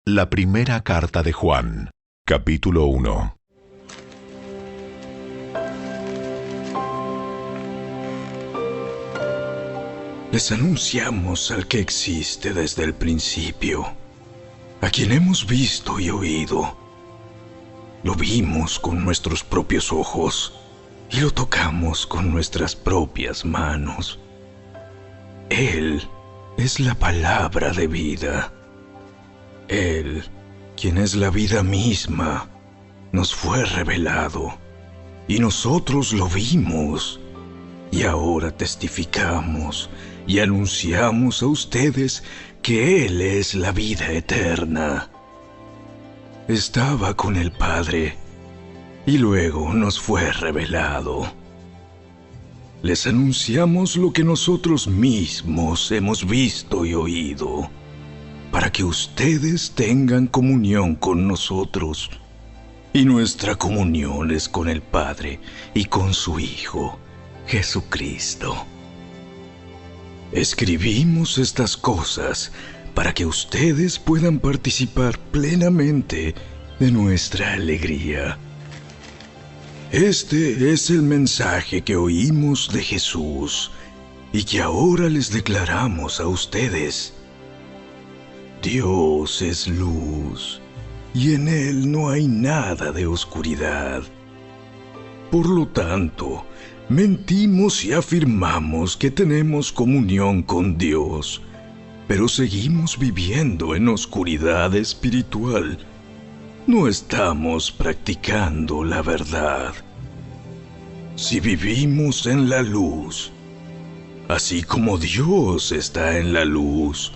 La primera carta de Juan, capítulo 1. Les anunciamos al que existe desde el principio, a quien hemos visto y oído. Lo vimos con nuestros propios ojos y lo tocamos con nuestras propias manos. Él es la palabra de vida. Él, quien es la vida misma, nos fue revelado y nosotros lo vimos. Y ahora testificamos y anunciamos a ustedes que Él es la vida eterna. Estaba con el Padre y luego nos fue revelado. Les anunciamos lo que nosotros mismos hemos visto y oído, para que ustedes tengan comunión con nosotros. Y nuestra comunión es con el Padre y con su Hijo, Jesucristo. Escribimos estas cosas para que ustedes puedan participar plenamente de nuestra alegría. Este es el mensaje que oímos de Jesús y que ahora les declaramos a ustedes. Dios es luz y en Él no hay nada de oscuridad. Por lo tanto, mentimos y afirmamos que tenemos comunión con Dios, pero seguimos viviendo en oscuridad espiritual. No estamos practicando la verdad. Si vivimos en la luz, así como Dios está en la luz,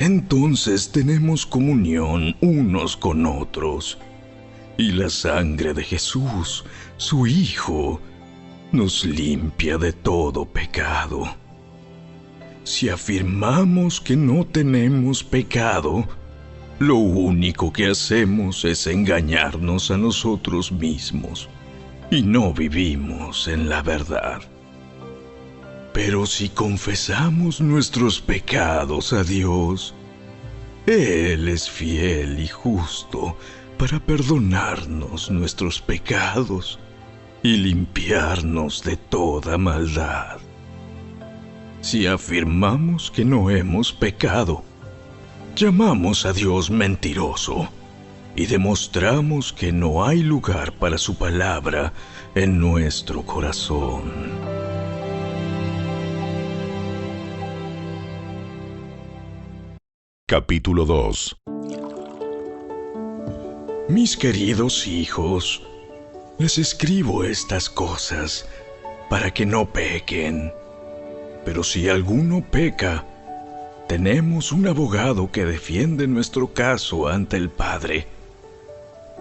entonces tenemos comunión unos con otros. Y la sangre de Jesús, su Hijo, nos limpia de todo pecado. Si afirmamos que no tenemos pecado, lo único que hacemos es engañarnos a nosotros mismos y no vivimos en la verdad. Pero si confesamos nuestros pecados a Dios, Él es fiel y justo para perdonarnos nuestros pecados y limpiarnos de toda maldad. Si afirmamos que no hemos pecado, llamamos a Dios mentiroso y demostramos que no hay lugar para su palabra en nuestro corazón. Capítulo 2. Mis queridos hijos, les escribo estas cosas para que no pequen. Pero si alguno peca, tenemos un abogado que defiende nuestro caso ante el Padre.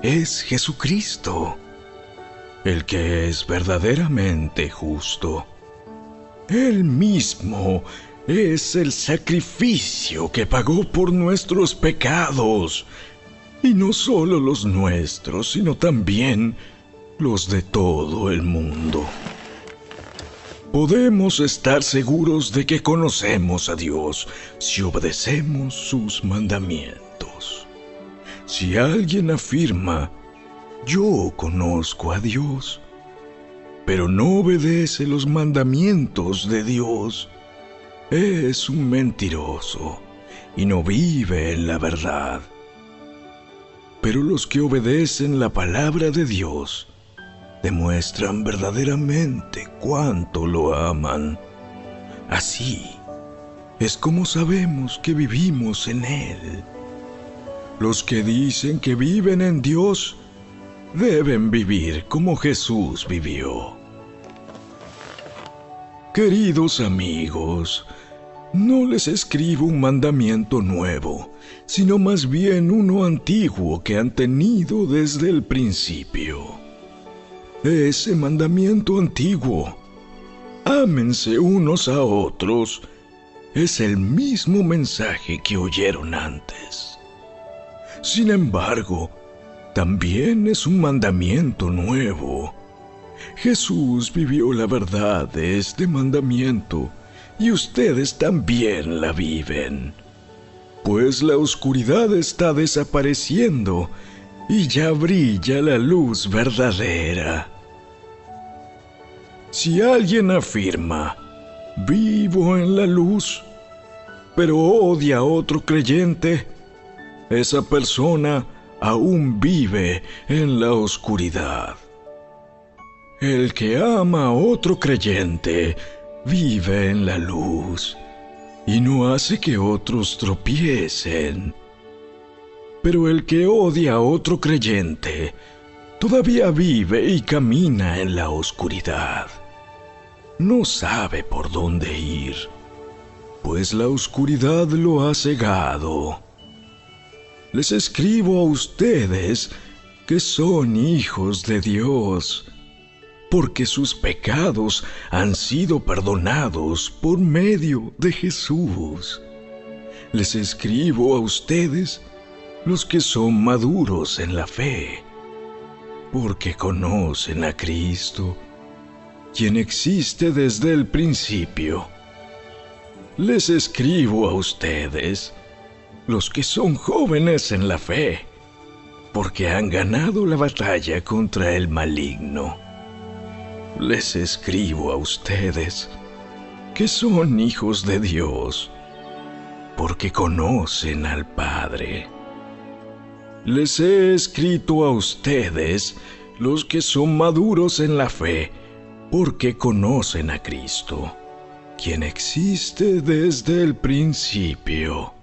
Es Jesucristo, el que es verdaderamente justo. Él mismo es el sacrificio que pagó por nuestros pecados, y no solo los nuestros, sino también los de todo el mundo. Podemos estar seguros de que conocemos a Dios si obedecemos sus mandamientos. Si alguien afirma, yo conozco a Dios, pero no obedece los mandamientos de Dios, es un mentiroso y no vive en la verdad. Pero los que obedecen la palabra de Dios demuestran verdaderamente cuánto lo aman. Así es como sabemos que vivimos en Él. Los que dicen que viven en Dios deben vivir como Jesús vivió. Queridos amigos, no les escribo un mandamiento nuevo, sino más bien uno antiguo que han tenido desde el principio. Ese mandamiento antiguo, ámense unos a otros, es el mismo mensaje que oyeron antes. Sin embargo, también es un mandamiento nuevo. Jesús vivió la verdad de este mandamiento y ustedes también la viven. pues la oscuridad está desapareciendo y ya brilla la luz verdadera. Si alguien afirma, vivo en la luz, pero odia a otro creyente, esa persona aún vive en la oscuridad. El que ama a otro creyente vive en la luz y no hace que otros tropiecen. Pero el que odia a otro creyente todavía vive y camina en la oscuridad. No sabe por dónde ir, pues la oscuridad lo ha cegado. Les escribo a ustedes que son hijos de Dios, porque sus pecados han sido perdonados por medio de Jesús. Les escribo a ustedes, los que son maduros en la fe, porque conocen a Cristo, quien existe desde el principio. Les escribo a ustedes, los que son jóvenes en la fe, porque han ganado la batalla contra el maligno. Les escribo a ustedes, que son hijos de Dios, porque conocen al Padre. Les he escrito a ustedes, los que son maduros en la fe, porque conocen a Cristo, quien existe desde el principio.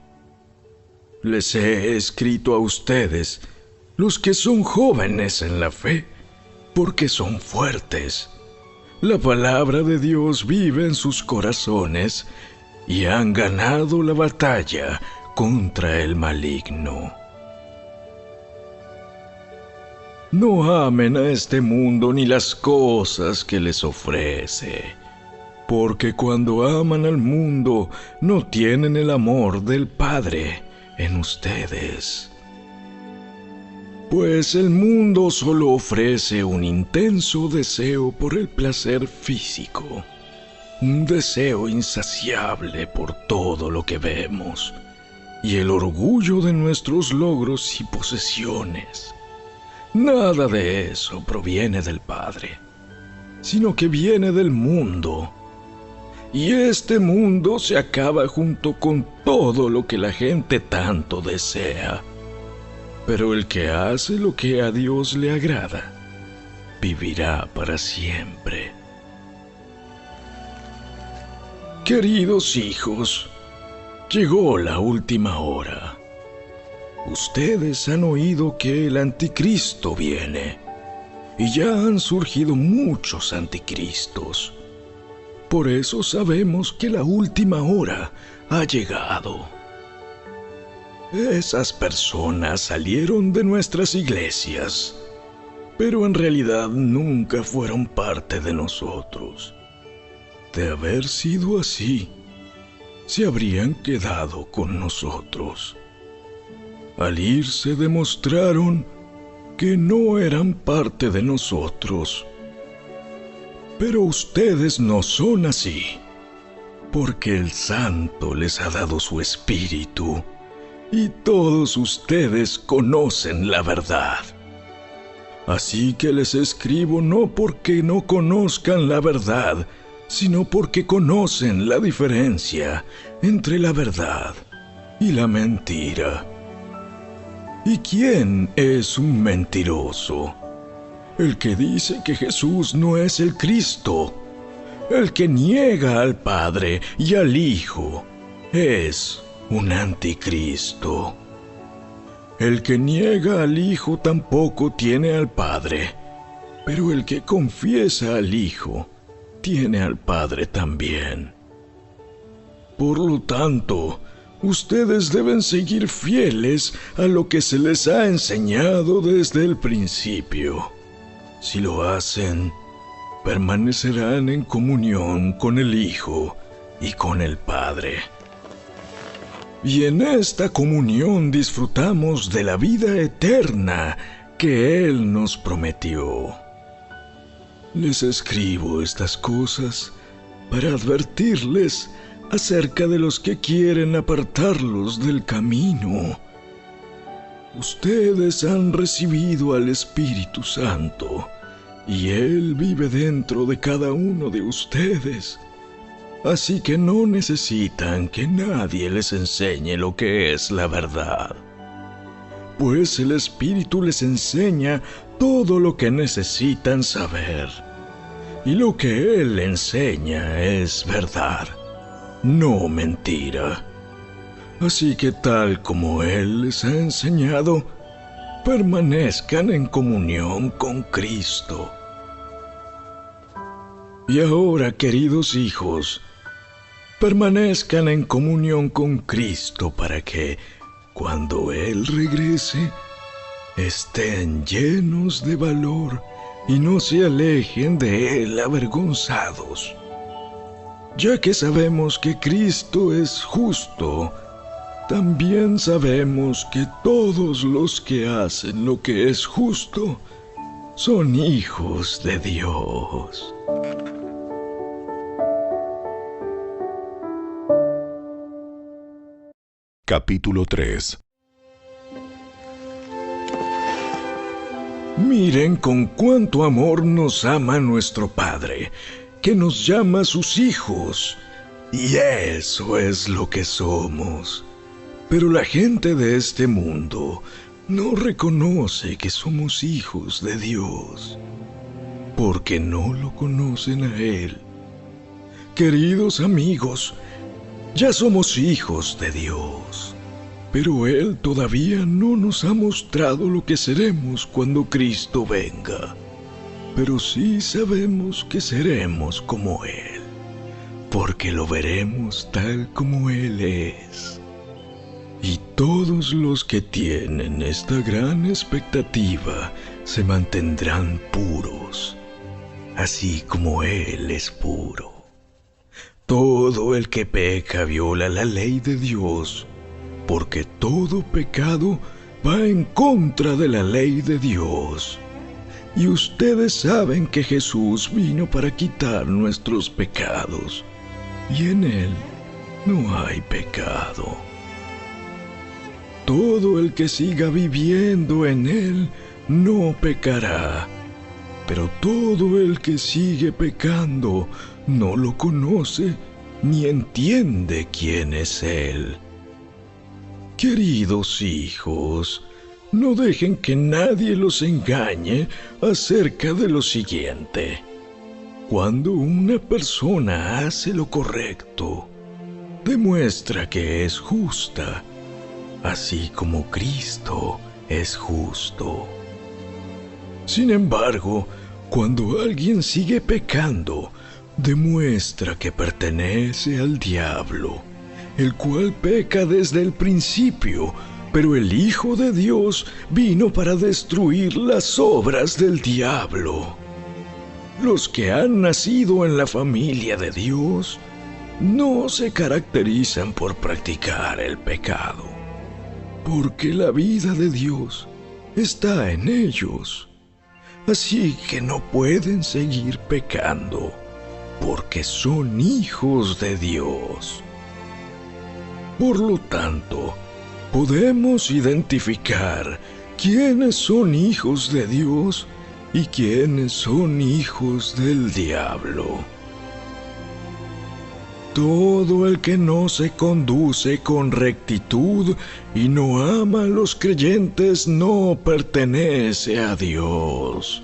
Les he escrito a ustedes, los que son jóvenes en la fe, porque son fuertes. La palabra de Dios vive en sus corazones y han ganado la batalla contra el maligno. No amen a este mundo ni las cosas que les ofrece, porque cuando aman al mundo no tienen el amor del Padre en ustedes. Pues el mundo solo ofrece un intenso deseo por el placer físico, un deseo insaciable por todo lo que vemos, y el orgullo de nuestros logros y posesiones. Nada de eso proviene del Padre, sino que viene del mundo. Y este mundo se acaba junto con todo lo que la gente tanto desea. Pero el que hace lo que a Dios le agrada, vivirá para siempre. Queridos hijos, llegó la última hora. Ustedes han oído que el anticristo viene, y ya han surgido muchos anticristos. Por eso sabemos que la última hora ha llegado. Esas personas salieron de nuestras iglesias, pero en realidad nunca fueron parte de nosotros. De haber sido así, se habrían quedado con nosotros. Al irse demostraron que no eran parte de nosotros. Pero ustedes no son así, porque el Santo les ha dado su Espíritu, y todos ustedes conocen la verdad. Así que les escribo no porque no conozcan la verdad, sino porque conocen la diferencia entre la verdad y la mentira. ¿Y quién es un mentiroso? El que dice que Jesús no es el Cristo. El que niega al Padre y al Hijo es un anticristo. El que niega al Hijo tampoco tiene al Padre, pero el que confiesa al Hijo tiene al Padre también. Por lo tanto, ustedes deben seguir fieles a lo que se les ha enseñado desde el principio. Si lo hacen, permanecerán en comunión con el Hijo y con el Padre. Y en esta comunión disfrutamos de la vida eterna que Él nos prometió. Les escribo estas cosas para advertirles acerca de los que quieren apartarlos del camino. Ustedes han recibido al Espíritu Santo, y Él vive dentro de cada uno de ustedes. Así que no necesitan que nadie les enseñe lo que es la verdad, pues el Espíritu les enseña todo lo que necesitan saber. Y lo que Él enseña es verdad, no mentira. Así que tal como Él les ha enseñado, permanezcan en comunión con Cristo. Y ahora, queridos hijos, permanezcan en comunión con Cristo para que, cuando Él regrese, estén llenos de valor y no se alejen de Él avergonzados. Ya que sabemos que Cristo es justo, también sabemos que todos los que hacen lo que es justo son hijos de Dios. Capítulo 3. Miren con cuánto amor nos ama nuestro Padre, que nos llama sus hijos, y eso es lo que somos. Pero la gente de este mundo no reconoce que somos hijos de Dios, porque no lo conocen a Él. Queridos amigos, ya somos hijos de Dios, pero Él todavía no nos ha mostrado lo que seremos cuando Cristo venga. Pero sí sabemos que seremos como Él, porque lo veremos tal como Él es. Y todos los que tienen esta gran expectativa se mantendrán puros, así como Él es puro. Todo el que peca viola la ley de Dios, porque todo pecado va en contra de la ley de Dios. Y ustedes saben que Jesús vino para quitar nuestros pecados, y en Él no hay pecado. Todo el que siga viviendo en Él no pecará, pero todo el que sigue pecando no lo conoce ni entiende quién es Él. Queridos hijos, no dejen que nadie los engañe acerca de lo siguiente. Cuando una persona hace lo correcto, demuestra que es justa, así como Cristo es justo. Sin embargo, cuando alguien sigue pecando, demuestra que pertenece al diablo, el cual peca desde el principio, pero el Hijo de Dios vino para destruir las obras del diablo. Los que han nacido en la familia de Dios no se caracterizan por practicar el pecado, porque la vida de Dios está en ellos. Así que no pueden seguir pecando, porque son hijos de Dios. Por lo tanto, podemos identificar quiénes son hijos de Dios y quiénes son hijos del diablo. Todo el que no se conduce con rectitud y no ama a los creyentes no pertenece a Dios.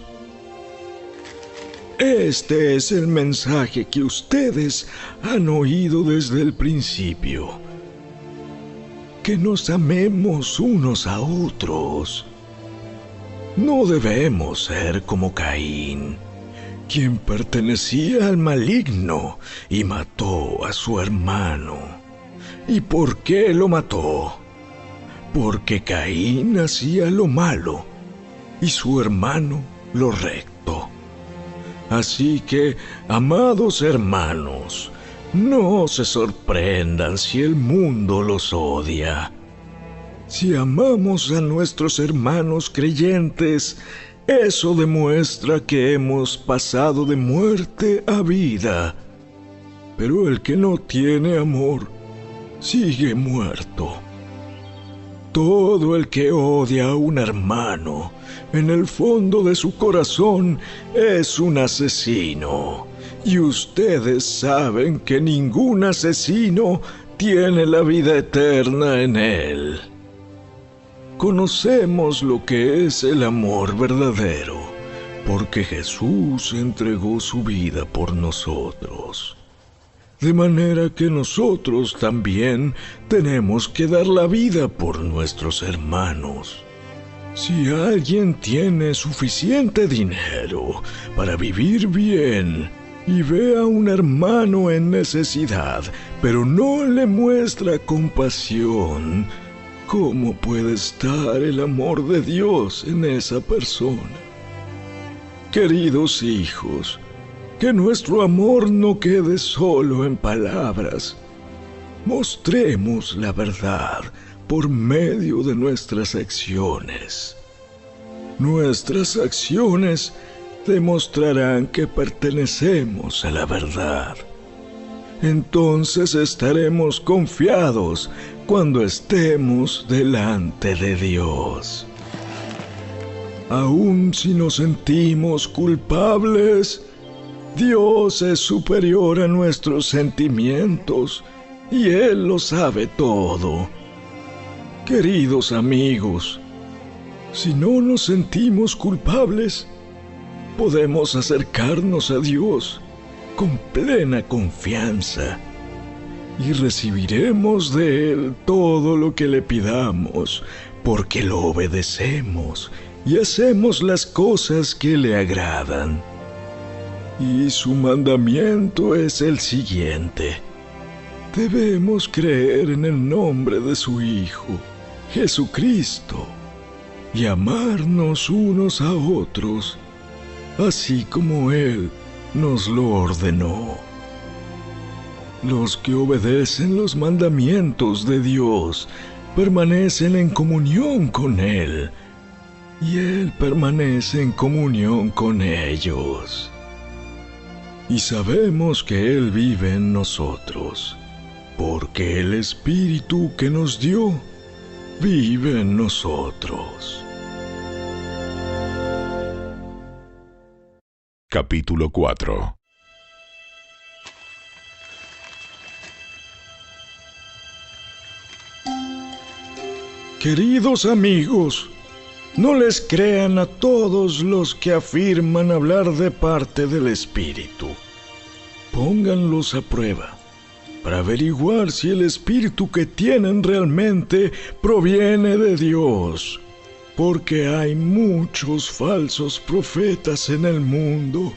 Este es el mensaje que ustedes han oído desde el principio: que nos amemos unos a otros. No debemos ser como Caín, quien pertenecía al maligno y mató a su hermano. ¿Y por qué lo mató? Porque Caín hacía lo malo y su hermano lo recto. Así que, amados hermanos, no se sorprendan si el mundo los odia. Si amamos a nuestros hermanos creyentes, eso demuestra que hemos pasado de muerte a vida. pero el que no tiene amor sigue muerto. Todo el que odia a un hermano, en el fondo de su corazón, es un asesino. Y ustedes saben que ningún asesino tiene la vida eterna en él. Conocemos lo que es el amor verdadero, porque Jesús entregó su vida por nosotros. De manera que nosotros también tenemos que dar la vida por nuestros hermanos. Si alguien tiene suficiente dinero para vivir bien y ve a un hermano en necesidad, pero no le muestra compasión, ¿cómo puede estar el amor de Dios en esa persona? Queridos hijos, que nuestro amor no quede solo en palabras. Mostremos la verdad por medio de nuestras acciones. Nuestras acciones demostrarán que pertenecemos a la verdad. Entonces estaremos confiados cuando estemos delante de Dios. Aun si nos sentimos culpables, Dios es superior a nuestros sentimientos y Él lo sabe todo. Queridos amigos, si no nos sentimos culpables, podemos acercarnos a Dios con plena confianza y recibiremos de Él todo lo que le pidamos, porque lo obedecemos y hacemos las cosas que le agradan. Y su mandamiento es el siguiente: debemos creer en el nombre de su Hijo, Jesucristo, y amarnos unos a otros, así como Él nos lo ordenó. Los que obedecen los mandamientos de Dios permanecen en comunión con Él, y Él permanece en comunión con ellos. Y sabemos que Él vive en nosotros, porque el Espíritu que nos dio vive en nosotros. Capítulo 4. Queridos amigos, no les crean a todos los que afirman hablar de parte del Espíritu. Pónganlos a prueba para averiguar si el Espíritu que tienen realmente proviene de Dios, porque hay muchos falsos profetas en el mundo.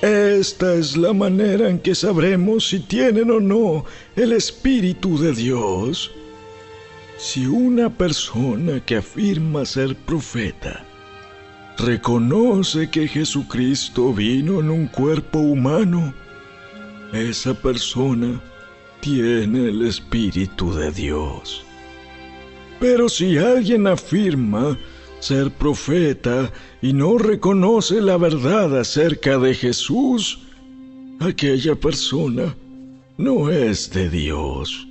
Esta es la manera en que sabremos si tienen o no el Espíritu de Dios. Si una persona que afirma ser profeta reconoce que Jesucristo vino en un cuerpo humano, esa persona tiene el Espíritu de Dios. Pero si alguien afirma ser profeta y no reconoce la verdad acerca de Jesús, aquella persona no es de Dios.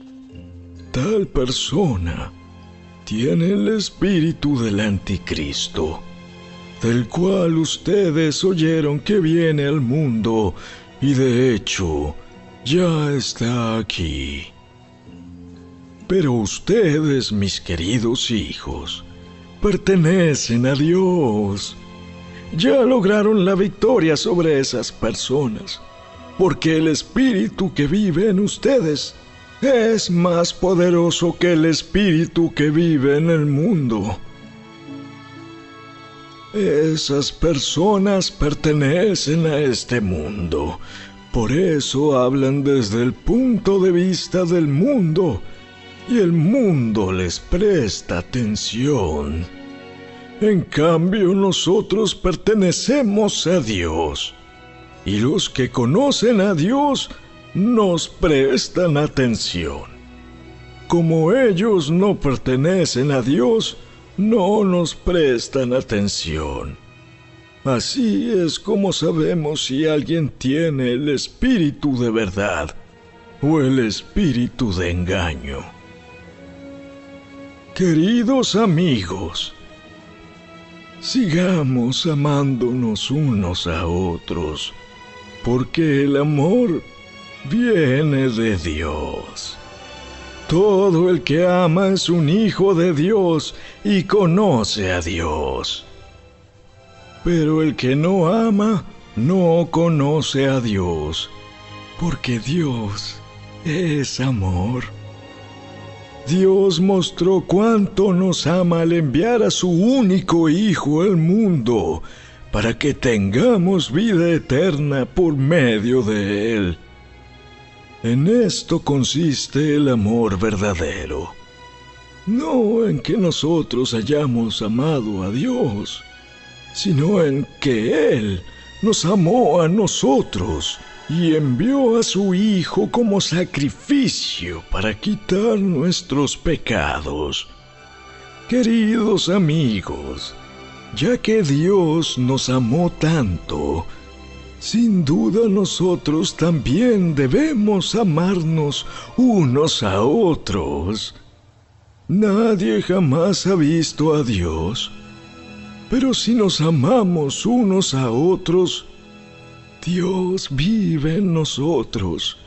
Tal persona tiene el espíritu del anticristo, del cual ustedes oyeron que viene al mundo y de hecho ya está aquí. Pero ustedes, mis queridos hijos, pertenecen a Dios. Ya lograron la victoria sobre esas personas, porque el espíritu que vive en ustedes es más poderoso que el espíritu que vive en el mundo. Esas personas pertenecen a este mundo, por eso hablan desde el punto de vista del mundo, y el mundo les presta atención. En cambio, nosotros pertenecemos a Dios, y los que conocen a Dios nos prestan atención. Como ellos no pertenecen a Dios, no nos prestan atención. Así es como sabemos si alguien tiene el espíritu de verdad o el espíritu de engaño. Queridos amigos, sigamos amándonos unos a otros, porque el amor viene de Dios. Todo el que ama es un hijo de Dios y conoce a Dios. Pero el que no ama no conoce a Dios, porque Dios es amor. Dios mostró cuánto nos ama al enviar a su único Hijo al mundo, para que tengamos vida eterna por medio de Él. En esto consiste el amor verdadero, no en que nosotros hayamos amado a Dios, sino en que Él nos amó a nosotros y envió a su Hijo como sacrificio para quitar nuestros pecados. Queridos amigos, ya que Dios nos amó tanto, sin duda nosotros también debemos amarnos unos a otros. Nadie jamás ha visto a Dios, pero si nos amamos unos a otros, Dios vive en nosotros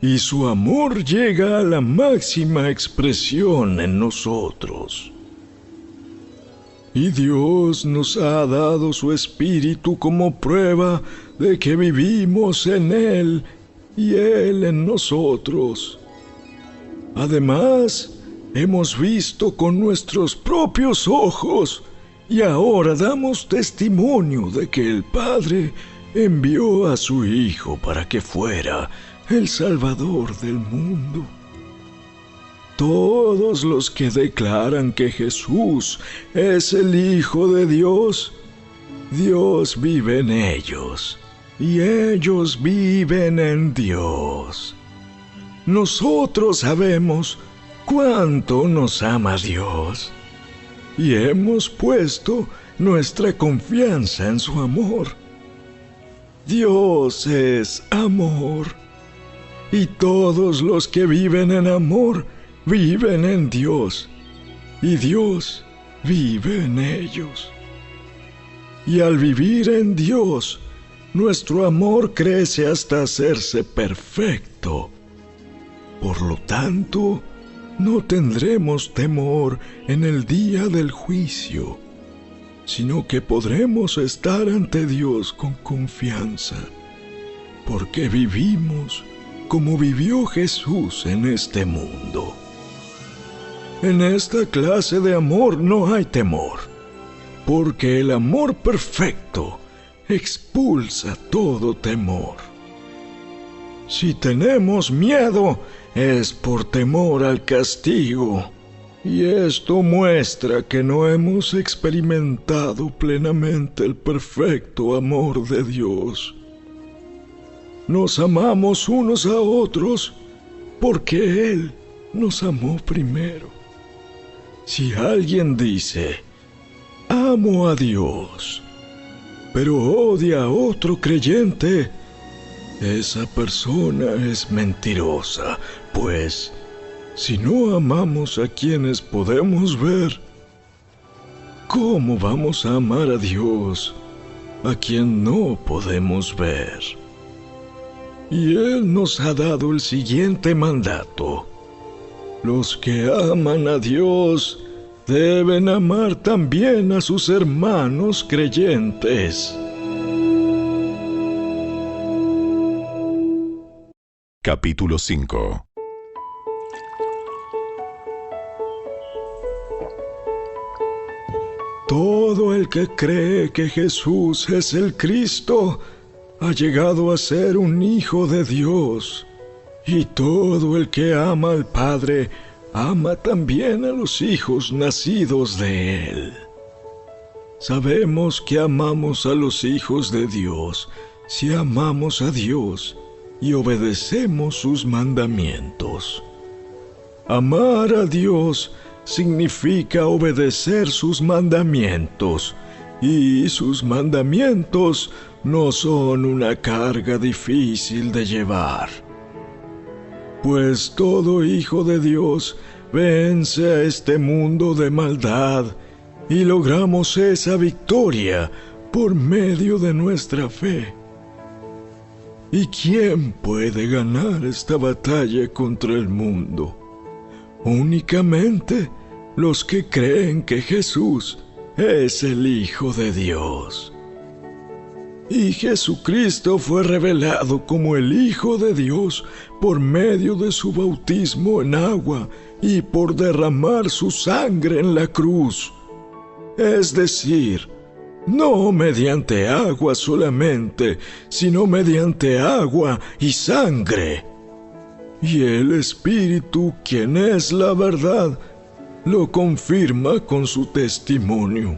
y su amor llega a la máxima expresión en nosotros. Y Dios nos ha dado su Espíritu como prueba de que vivimos en Él y Él en nosotros. Además, hemos visto con nuestros propios ojos y ahora damos testimonio de que el Padre envió a su Hijo para que fuera el Salvador del mundo. Todos los que declaran que Jesús es el Hijo de Dios, Dios vive en ellos y ellos viven en Dios. Nosotros sabemos cuánto nos ama Dios y hemos puesto nuestra confianza en su amor. Dios es amor y todos los que viven en amor viven en Dios, y Dios vive en ellos. Y al vivir en Dios, nuestro amor crece hasta hacerse perfecto. Por lo tanto, no tendremos temor en el día del juicio, sino que podremos estar ante Dios con confianza, porque vivimos como vivió Jesús en este mundo. En esta clase de amor no hay temor, porque el amor perfecto expulsa todo temor. Si tenemos miedo, es por temor al castigo, y esto muestra que no hemos experimentado plenamente el perfecto amor de Dios. Nos amamos unos a otros porque Él nos amó primero. Si alguien dice, amo a Dios, pero odia a otro creyente, esa persona es mentirosa, pues si no amamos a quienes podemos ver, ¿cómo vamos a amar a Dios, a quien no podemos ver? Y Él nos ha dado el siguiente mandato: los que aman a Dios deben amar también a sus hermanos creyentes. Capítulo 5. Todo el que cree que Jesús es el Cristo ha llegado a ser un hijo de Dios. Y todo el que ama al Padre ama también a los hijos nacidos de Él. Sabemos que amamos a los hijos de Dios si amamos a Dios y obedecemos sus mandamientos. Amar a Dios significa obedecer sus mandamientos y sus mandamientos no son una carga difícil de llevar. Pues todo hijo de Dios vence a este mundo de maldad y logramos esa victoria por medio de nuestra fe. ¿Y quién puede ganar esta batalla contra el mundo? Únicamente los que creen que Jesús es el Hijo de Dios. Y Jesucristo fue revelado como el Hijo de Dios por medio de su bautismo en agua y por derramar su sangre en la cruz. Es decir, no mediante agua solamente, sino mediante agua y sangre. Y el Espíritu, quien es la verdad, lo confirma con su testimonio.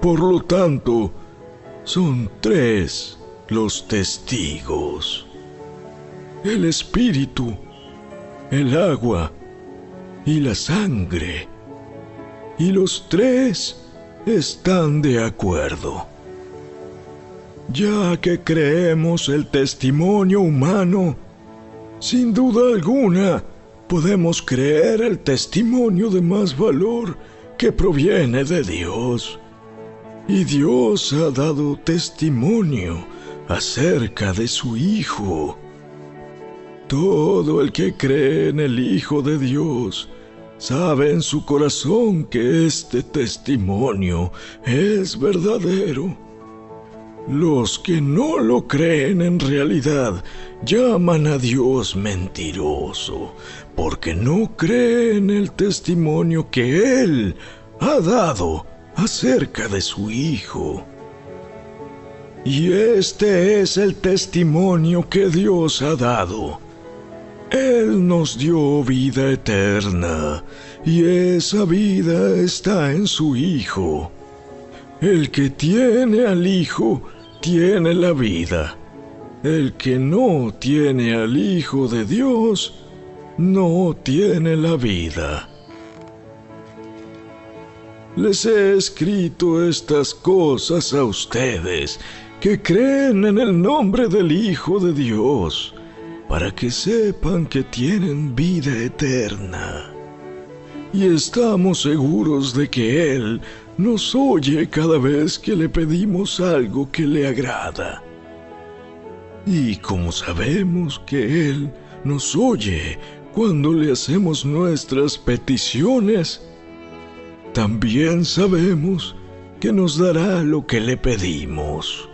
Por lo tanto, son 3 los testigos: el Espíritu, el agua y la sangre. Y los 3 están de acuerdo. Ya que creemos el testimonio humano, sin duda alguna podemos creer el testimonio de más valor que proviene de Dios. Y Dios ha dado testimonio acerca de su Hijo. Todo el que cree en el Hijo de Dios sabe en su corazón que este testimonio es verdadero. Los que no lo creen en realidad llaman a Dios mentiroso, porque no creen el testimonio que Él ha dado acerca de su Hijo. Y este es el testimonio que Dios ha dado. Él nos dio vida eterna, y esa vida está en su Hijo. El que tiene al Hijo tiene la vida. El que no tiene al Hijo de Dios no tiene la vida. Les he escrito estas cosas a ustedes que creen en el nombre del Hijo de Dios, para que sepan que tienen vida eterna. Y estamos seguros de que Él nos oye cada vez que le pedimos algo que le agrada. Y como sabemos que Él nos oye cuando le hacemos nuestras peticiones, también sabemos que nos dará lo que le pedimos.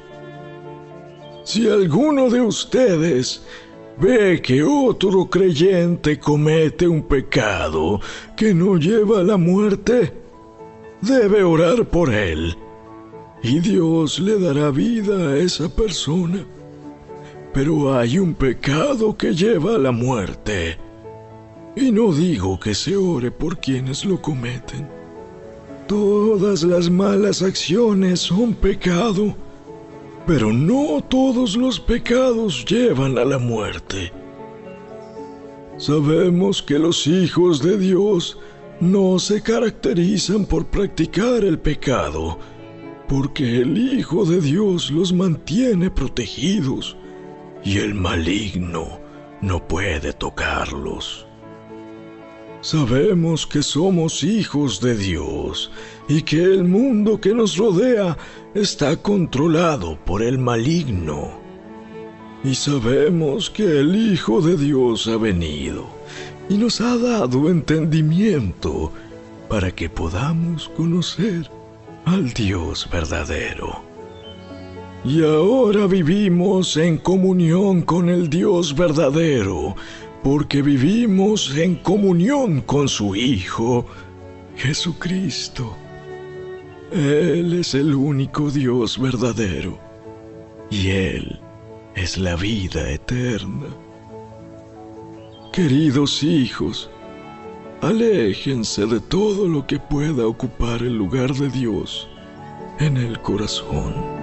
Si alguno de ustedes ve que otro creyente comete un pecado que no lleva a la muerte, debe orar por él, y Dios le dará vida a esa persona. Pero hay un pecado que lleva a la muerte, y no digo que se ore por quienes lo cometen. Todas las malas acciones son pecado, pero no todos los pecados llevan a la muerte. Sabemos que los hijos de Dios no se caracterizan por practicar el pecado, porque el Hijo de Dios los mantiene protegidos y el maligno no puede tocarlos. Sabemos que somos hijos de Dios y que el mundo que nos rodea está controlado por el maligno. Y sabemos que el Hijo de Dios ha venido y nos ha dado entendimiento para que podamos conocer al Dios verdadero. Y ahora vivimos en comunión con el Dios verdadero, porque vivimos en comunión con su Hijo, Jesucristo. Él es el único Dios verdadero, y Él es la vida eterna. Queridos hijos, aléjense de todo lo que pueda ocupar el lugar de Dios en el corazón.